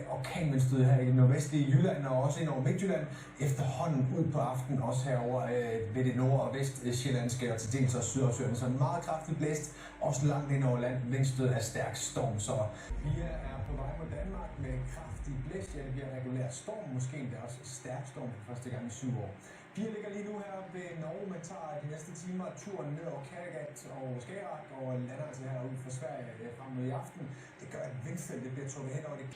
Orkanvindstød her i det nordvestlige Jylland og også ind over Midtjylland. Efterhånden ud på aftenen også herover ved det nord- og vestsjællandske og til dels også Sydøstjylland. Så en meget kraftig blæst, også langt ind over land. Vindstød af stærk storm, så vi er på vej mod Danmark med kraftig blæst. Ja, det bliver regulær storm, måske endda også stærk storm for første gang i 7 år. Vi ligger lige nu her ved Norge, men tager de næste timer turen ned over Kattegat og Skagerrak og lander altså herude fra Sverige frem mod i aften. Det gør, at vindfeltet bliver trukket hen over det.